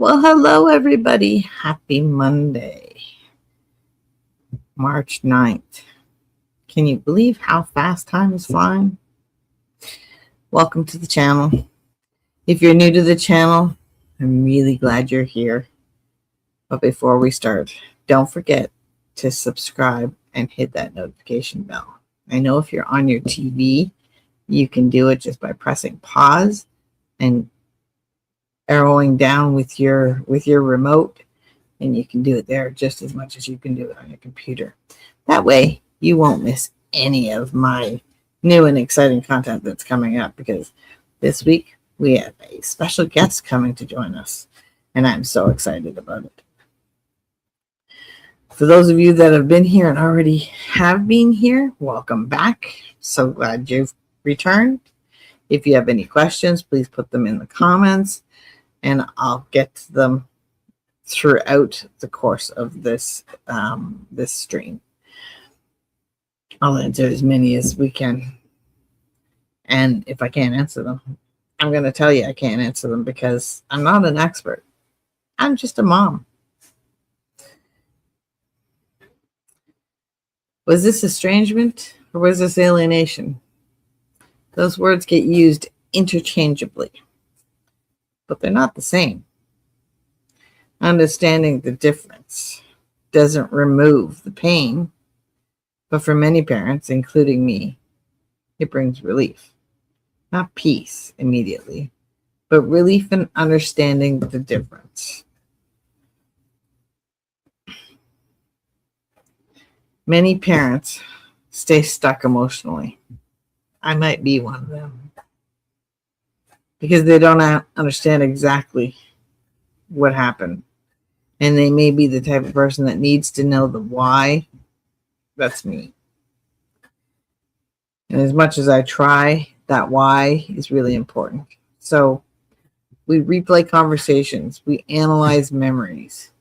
Well, hello, everybody. Happy Monday, March 9th. Can you believe how fast time is flying? Welcome to the channel. If you're new to the channel, I'm really glad you're here. But before we start, don't forget to subscribe and hit that notification bell. I know if you're on your TV, you can do it just by pressing pause and arrowing down with your remote, and you can do it there just as much as you can do it on your computer. That way you won't miss any of my new and exciting content that's coming up, because this week we have a special guest coming to join us, and I'm so excited about it. For those of you that have been here and already have been here, welcome back. So glad you've returned. If you have any questions, please put them in the comments, and I'll get to them throughout the course of this stream. I'll answer as many as we can. And if I can't answer them, I'm going to tell you I can't answer them, because I'm not an expert. I'm just a mom. Was this estrangement or was this alienation? Those words get used interchangeably, but they're not the same. Understanding the difference doesn't remove the pain, but for many parents, including me, it brings relief. Not peace immediately, but relief in understanding the difference. Many parents stay stuck emotionally. I might be one of them, because they don't understand exactly what happened. And they may be the type of person that needs to know the why. That's me. And as much as I try, that why is really important. So we replay conversations. We analyze memories.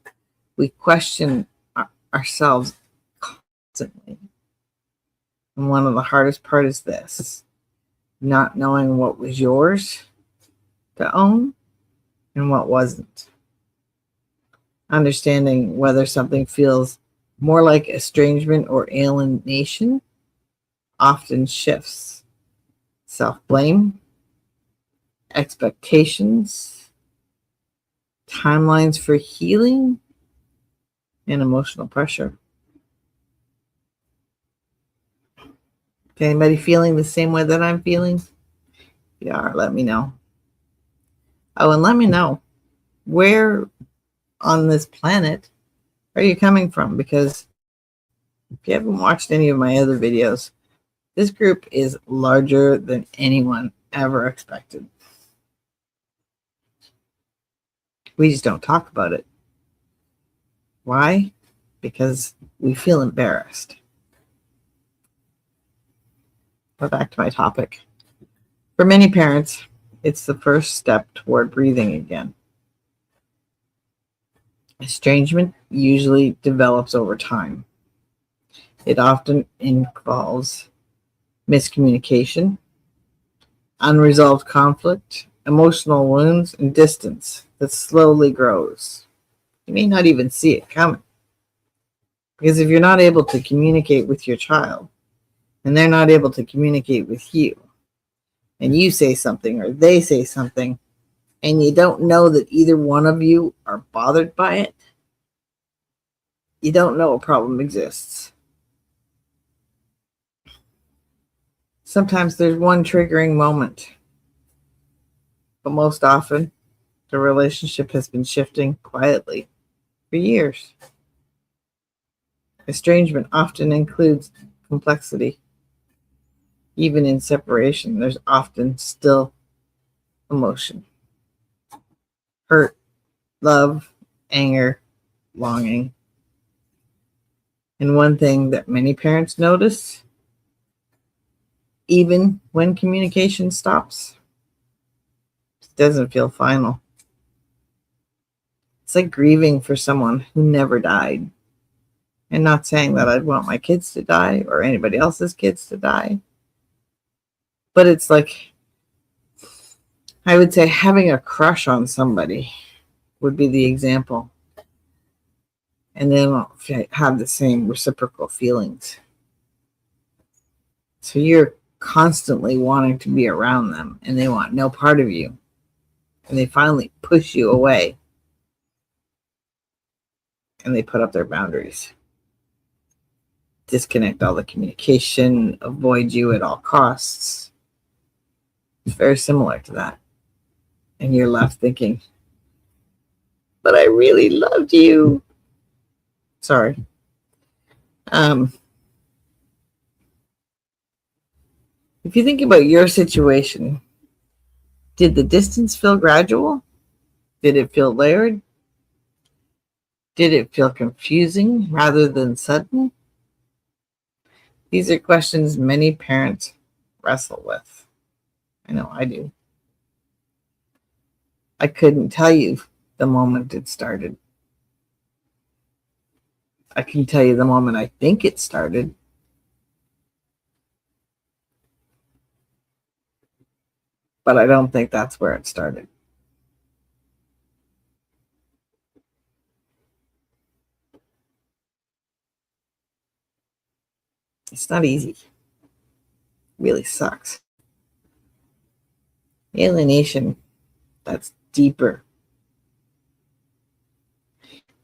We question ourselves constantly. And one of the hardest part is this: not knowing what was yours to own and what wasn't. Understanding whether something feels more like estrangement or alienation often shifts self-blame, expectations, timelines for healing, and emotional pressure. Anybody feeling the same way that I'm feeling? If you are, let me know. Oh, and let me know, where on this planet are you coming from? Because if you haven't watched any of my other videos, this group is larger than anyone ever expected. We just don't talk about it. Why? Because we feel embarrassed. But back to my topic. For many parents, it's the first step toward breathing again. Estrangement usually develops over time. It often involves miscommunication, unresolved conflict, emotional wounds, and distance that slowly grows. You may not even see it coming. Because if you're not able to communicate with your child, and they're not able to communicate with you, and you say something or they say something, and you don't know that either one of you are bothered by it, you don't know a problem exists. Sometimes there's one triggering moment, but most often the relationship has been shifting quietly for years. Estrangement often includes complexity. Even in separation, there's often still emotion. Hurt, love, anger, longing. And one thing that many parents notice, even when communication stops, it doesn't feel final. It's like grieving for someone who never died. And not saying that I'd want my kids to die or anybody else's kids to die. But it's like, I would say, having a crush on somebody would be the example. And they don't have the same reciprocal feelings. So you're constantly wanting to be around them, and they want no part of you. And they finally push you away. And they put up their boundaries. Disconnect all the communication, avoid you at all costs. It's very similar to that. And you're left thinking, but I really loved you. Sorry. If you think about your situation, did the distance feel gradual? Did it feel layered? Did it feel confusing rather than sudden? These are questions many parents wrestle with. I know I do. I couldn't tell you the moment it started. I can tell you the moment I think it started. But I don't think that's where it started. It's not easy. It really sucks. Alienation, that's deeper.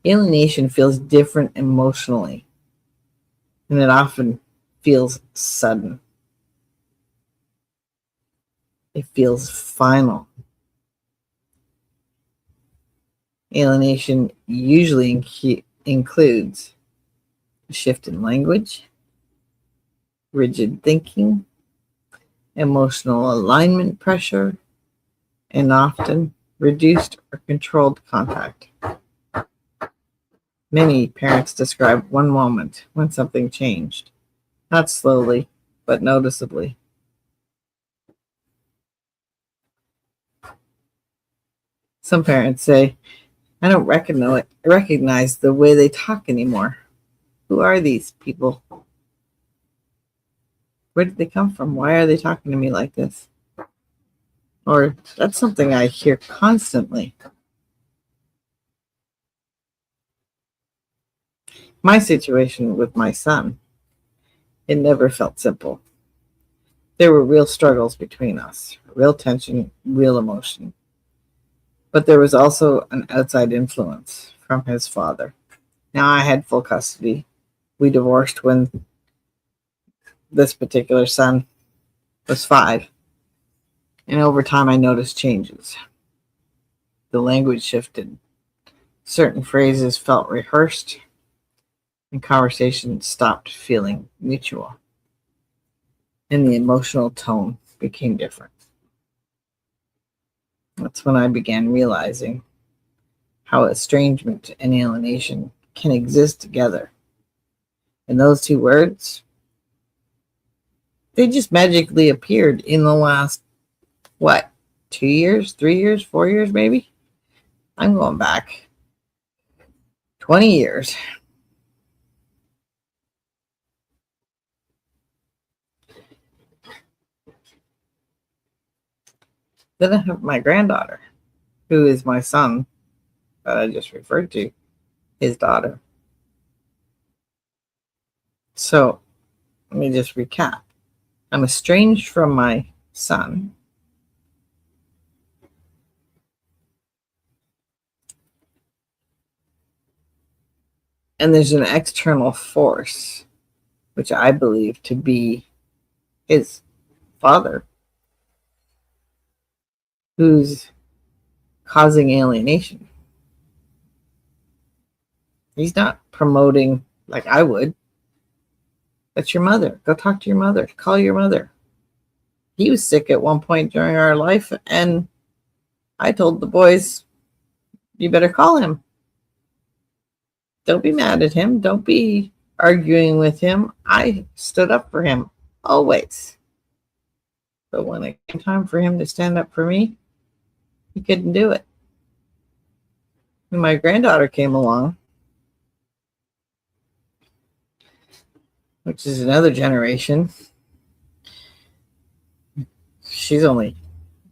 Alienation feels different emotionally, and it often feels sudden. It feels final. Alienation usually includes a shift in language, rigid thinking, emotional alignment pressure, and often reduced or controlled contact. Many parents describe one moment when something changed, not slowly, but noticeably. Some parents say, I don't recognize the way they talk anymore. Who are these people? Where did they come from? Why are they talking to me like this? Or that's something I hear constantly. My situation with my son, it never felt simple. There were real struggles between us, real tension, real emotion. But there was also an outside influence from his father. Now I had full custody. We divorced when this particular son was 5. And over time, I noticed changes. The language shifted. Certain phrases felt rehearsed, and conversations stopped feeling mutual. And the emotional tone became different. That's when I began realizing how estrangement and alienation can exist together. And those two words, they just magically appeared in the last, 2 years, 3 years, 4 years, maybe? I'm going back 20 years. Then I have my granddaughter, who is my son that I just referred to, his daughter. So let me just recap. I'm estranged from my son. And there's an external force, which I believe to be his father, who's causing alienation. He's not promoting like I would. That's your mother. Go talk to your mother. Call your mother. He was sick at one point during our life, and I told the boys, you better call him. Don't be mad at him. Don't be arguing with him. I stood up for him always. But when it came time for him to stand up for me, he couldn't do it. When my granddaughter came along, which is another generation, she's only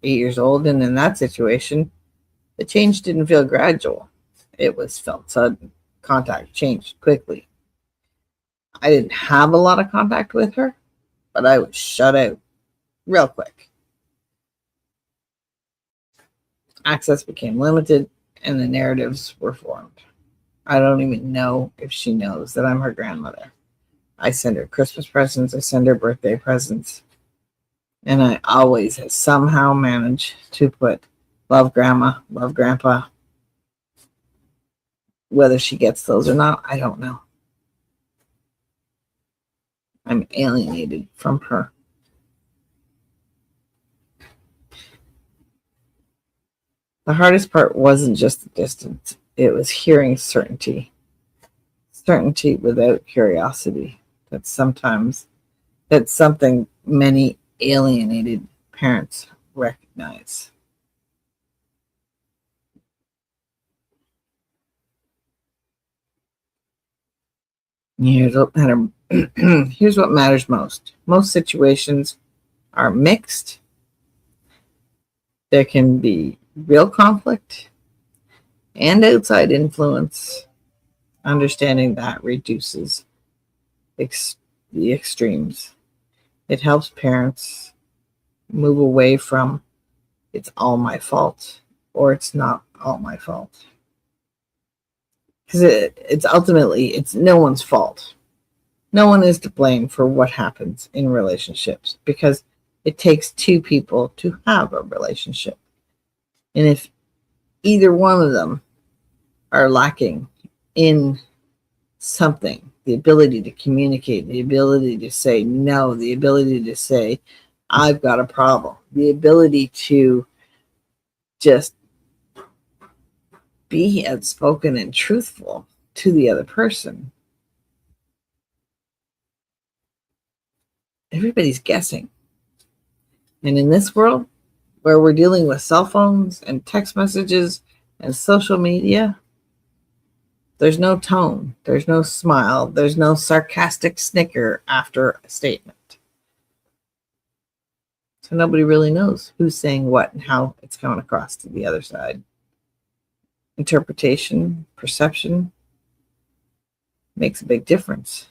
8 years old, and in that situation, The change didn't feel gradual. It was felt sudden. Contact changed quickly. I didn't have a lot of contact with her, but I was shut out real quick. Access became limited, and the narratives were formed. I don't even know if she knows that I'm her grandmother. I send her Christmas presents, I send her birthday presents, and I always somehow manage to put love grandma, love grandpa. Whether she gets those or not, I don't know. I'm alienated from her. The hardest part wasn't just the distance. It was hearing certainty. Certainty without curiosity. That's something many alienated parents recognize. Here's what matters most. Most situations are mixed. There can be real conflict and outside influence. Understanding that reduces the extremes. It helps parents move away from it's all my fault or it's not all my fault. Because it's ultimately, it's no one's fault. No one is to blame for what happens in relationships because it takes two people to have a relationship. And if either one of them are lacking in something, the ability to communicate, the ability to say no, the ability to say, I've got a problem, the ability to just be outspoken and truthful to the other person. Everybody's guessing. And in this world where we're dealing with cell phones and text messages and social media, there's no tone, there's no smile, there's no sarcastic snicker after a statement. So nobody really knows who's saying what and how it's coming across to the other side. Interpretation, perception makes a big difference.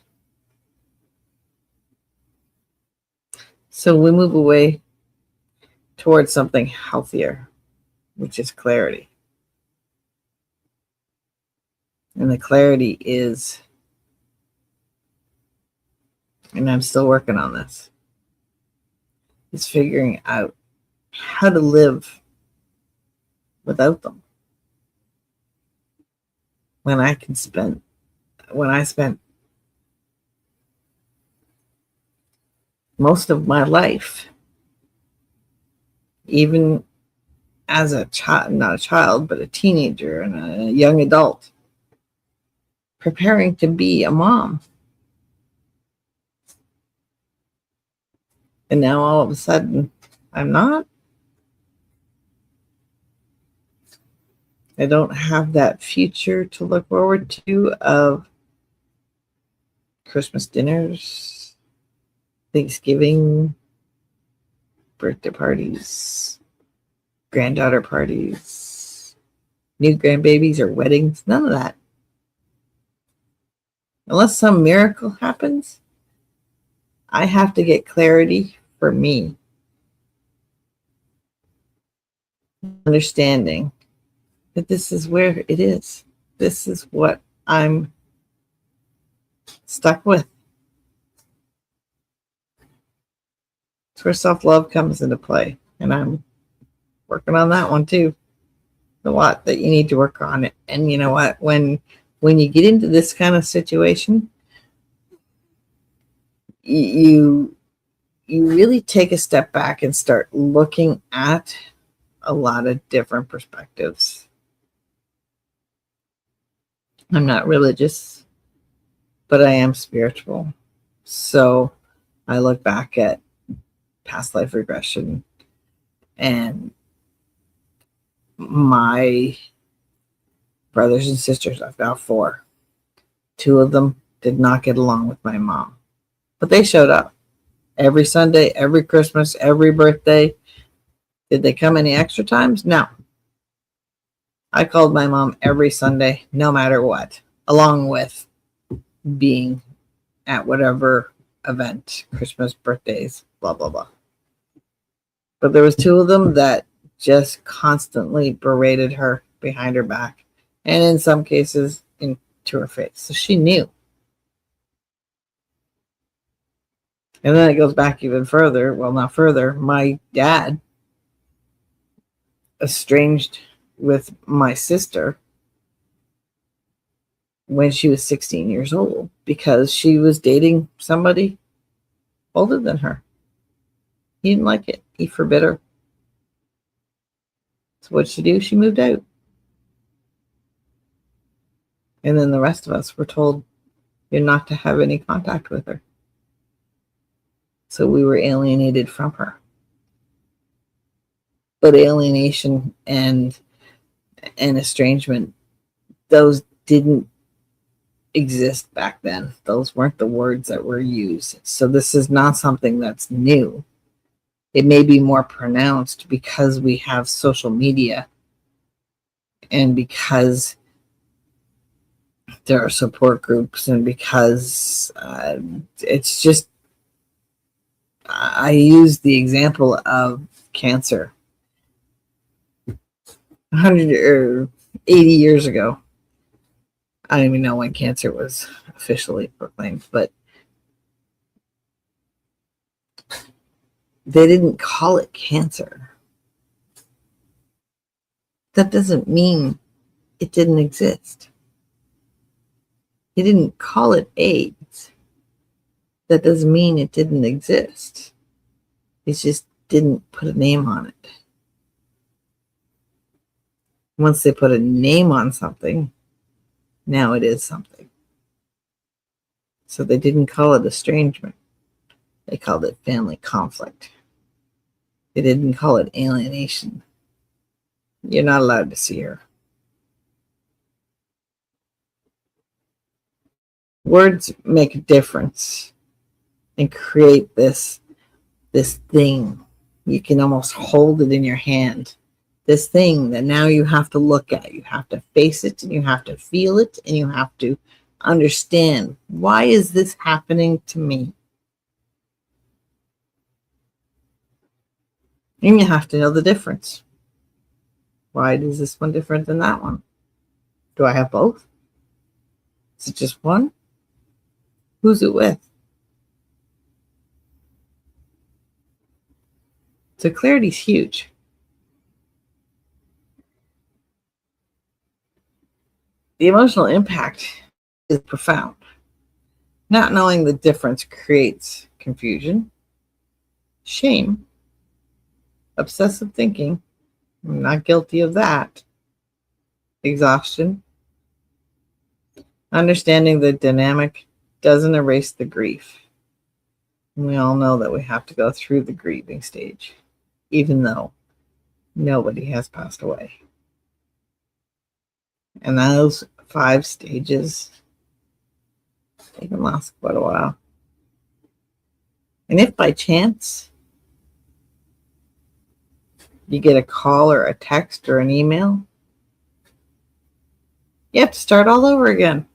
So we move away towards something healthier, which is clarity. And the clarity is, and I'm still working on this, is figuring out how to live without them. When I spent most of my life, even as a child, not a child, but a teenager and a young adult, preparing to be a mom. And now all of a sudden, I'm not. I don't have that future to look forward to of Christmas dinners, Thanksgiving, birthday parties, granddaughter parties, new grandbabies or weddings. None of that. Unless some miracle happens, I have to get clarity for me. Understanding that this is where it is. This is what I'm stuck with. It's where self-love comes into play. And I'm working on that one too. A lot that you need to work on it. And you know what? When you get into this kind of situation, you really take a step back and start looking at a lot of different perspectives. I'm not religious, but I am spiritual. So I look back at past life regression and my brothers and sisters. I've got 4. 2 of them did not get along with my mom, but they showed up every Sunday, every Christmas, every birthday. Did they come any extra times? No. I called my mom every Sunday, no matter what, along with being at whatever event, Christmas, birthdays, blah, blah, blah. But there was two of them that just constantly berated her behind her back, and in some cases into her face. So she knew. And then it goes back even further. Well, not further. My dad estranged with my sister when she was 16 years old because she was dating somebody older than her. He didn't like it. He forbid her. So what'd she do? She moved out. And then the rest of us were told you're not to have any contact with her. So we were alienated from her. But alienation and estrangement, those didn't exist back then. Those weren't the words that were used. So this is not something that's new. It may be more pronounced because we have social media and because there are support groups and because it's just, I use the example of cancer. 100 or 80 years ago, I don't even know when cancer was officially proclaimed, but they didn't call it cancer. That doesn't mean it didn't exist. They didn't call it AIDS. That doesn't mean it didn't exist. It just didn't put a name on it. Once they put a name on something, now it is something. So they didn't call it estrangement. They called it family conflict. They didn't call it alienation. You're not allowed to see her. Words make a difference and create this thing. You can almost hold it in your hand. This thing that now you have to look at. You have to face it and you have to feel it and you have to understand, why is this happening to me? And you have to know the difference. Why is this one different than that one? Do I have both? Is it just one? Who's it with? So clarity is huge. The emotional impact is profound. Not knowing the difference creates confusion, shame, obsessive thinking. I'm not guilty of that. Exhaustion. Understanding the dynamic doesn't erase the grief. We all know that we have to go through the grieving stage, even though nobody has passed away. And those 5 stages, they can last quite a while. And if by chance you get a call or a text or an email, you have to start all over again.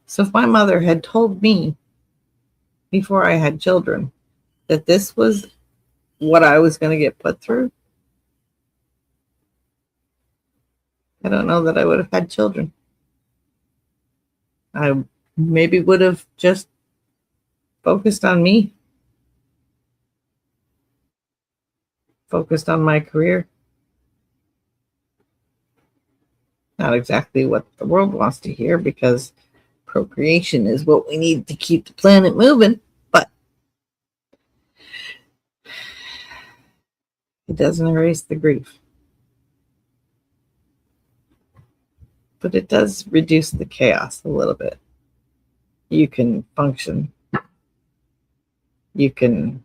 So if my mother had told me before I had children that this was what I was going to get put through, I don't know that I would have had children. I maybe would have just focused on me, focused on my career. Not exactly what the world wants to hear, because procreation is what we need to keep the planet moving, but it doesn't erase the grief. But it does reduce the chaos a little bit. You can function. You can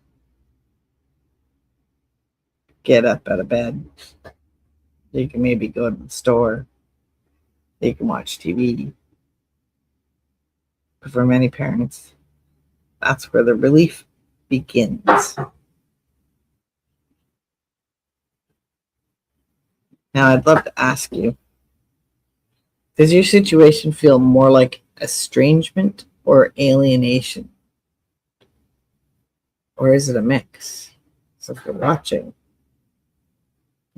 get up out of bed. You can maybe go to the store. You can watch TV. But for many parents, that's where the relief begins. Now, I'd love to ask you, does your situation feel more like estrangement or alienation? Or is it a mix? So if you're watching,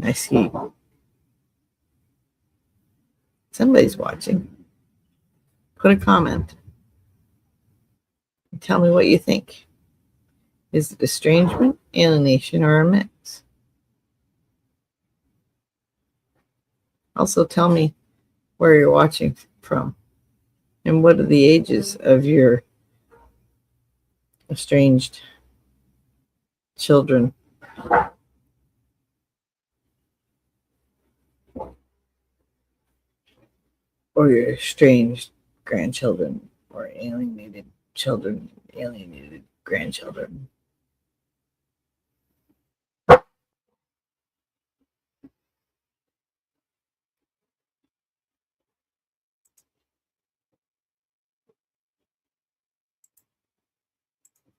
I see somebody's watching. Put a comment and tell me what you think. Is it estrangement, alienation, or a mix? Also, tell me where you're watching from and what are the ages of your estranged children or your estranged grandchildren or alienated children, alienated grandchildren.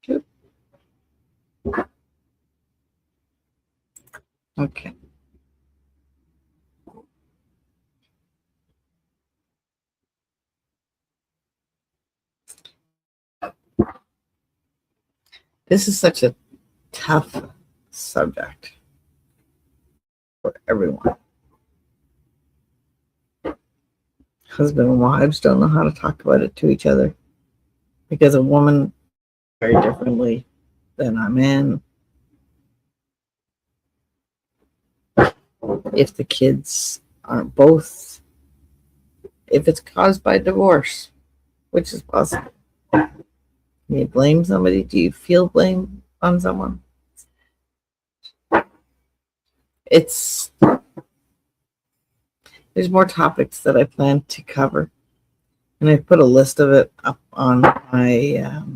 Good. Okay. This is such a tough subject for everyone. Husband and wives don't know how to talk about it to each other because a woman very differently than a man. If the kids aren't both, if it's caused by divorce, which is possible, can you blame somebody? Do you feel blame on someone? It's There's more topics that I plan to cover, and I put a list of it up on my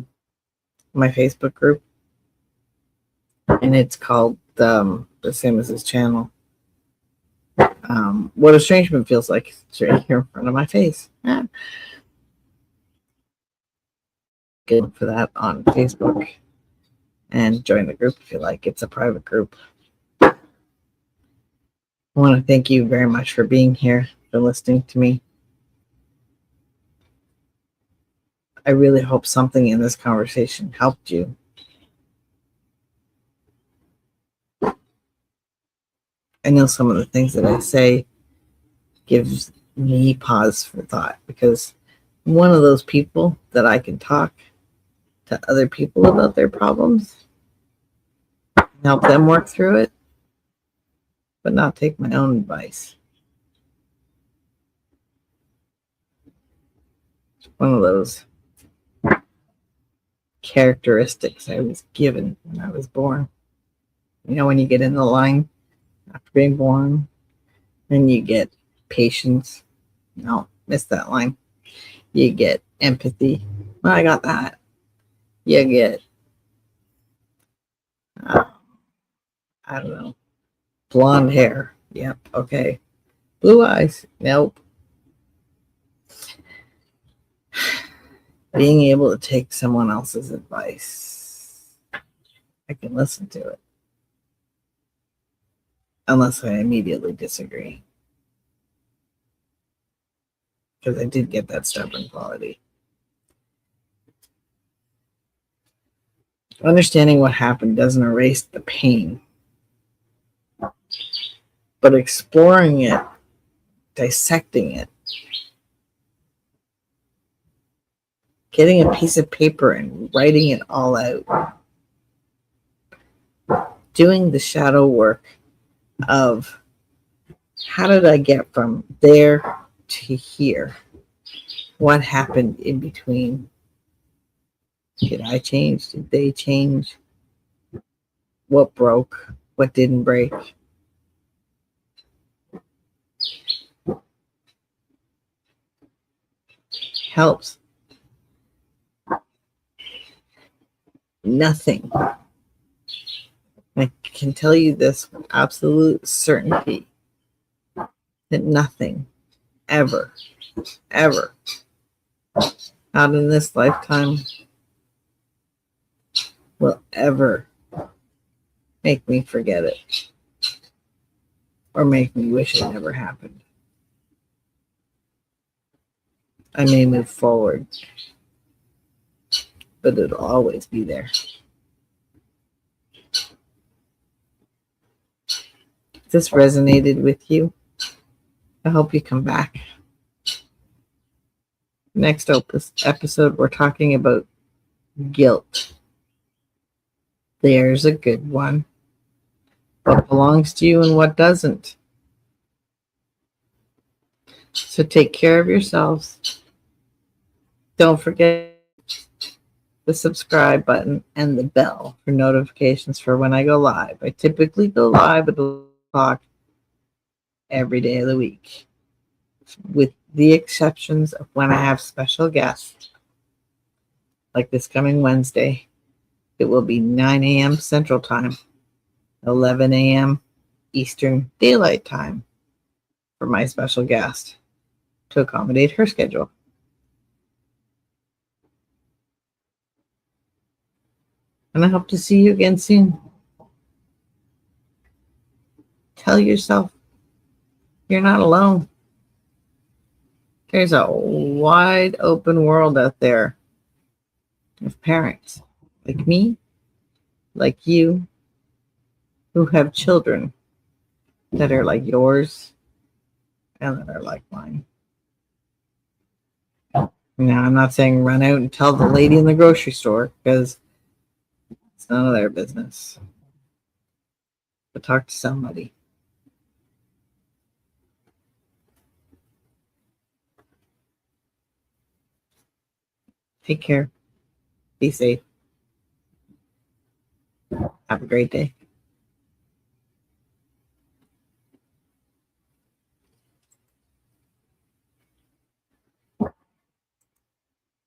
Facebook group, and it's called the same as this channel. What estrangement feels like. It's right here in front of my face. Yeah. Good for that on Facebook, and join the group if you like. It's a private group. I want to thank you very much for being here, for listening to me. I really hope something in this conversation helped you. I know some of the things that I say gives me pause for thought because I'm one of those people that I can talk to other people about their problems and help them work through it, but not take my own advice. It's one of those characteristics I was given when I was born. You know, when you get in the line after being born, then you get patience. No, missed that line. You get empathy. Well, I got that. You get, I don't know, blonde hair. Yep, okay. Blue eyes. Nope. Being able to take someone else's advice. I can listen to it. Unless I immediately disagree. Because I did get that stubborn quality. Understanding what happened doesn't erase the pain. But exploring it, dissecting it, getting a piece of paper and writing it all out, doing the shadow work of how did I get from there to here? What happened in between? Did I change? Did they change? What broke? What didn't break? Helps. Nothing. I can tell you this with absolute certainty that nothing ever, ever, not in this lifetime, will ever make me forget it. or make me wish it never happened. I may move forward, but it'll always be there. If this resonated with you, I hope you come back. Next episode, we're talking about guilt. There's a good one. What belongs to you and what doesn't. So take care of yourselves. Don't forget the subscribe button and the bell for notifications for when I go live. I typically go live at 11 o'clock every day of the week, with the exceptions of when I have special guests, like this coming Wednesday. It will be 9 a.m. Central Time, 11 a.m. Eastern Daylight Time for my special guest to accommodate her schedule. And I hope to see you again soon. Tell yourself you're not alone. There's a wide open world out there of parents like me, like you, who have children that are like yours and that are like mine. Now, I'm not saying run out and tell the lady in the grocery store, because it's none of their business. But talk to somebody. Take care. Be safe. Have a great day.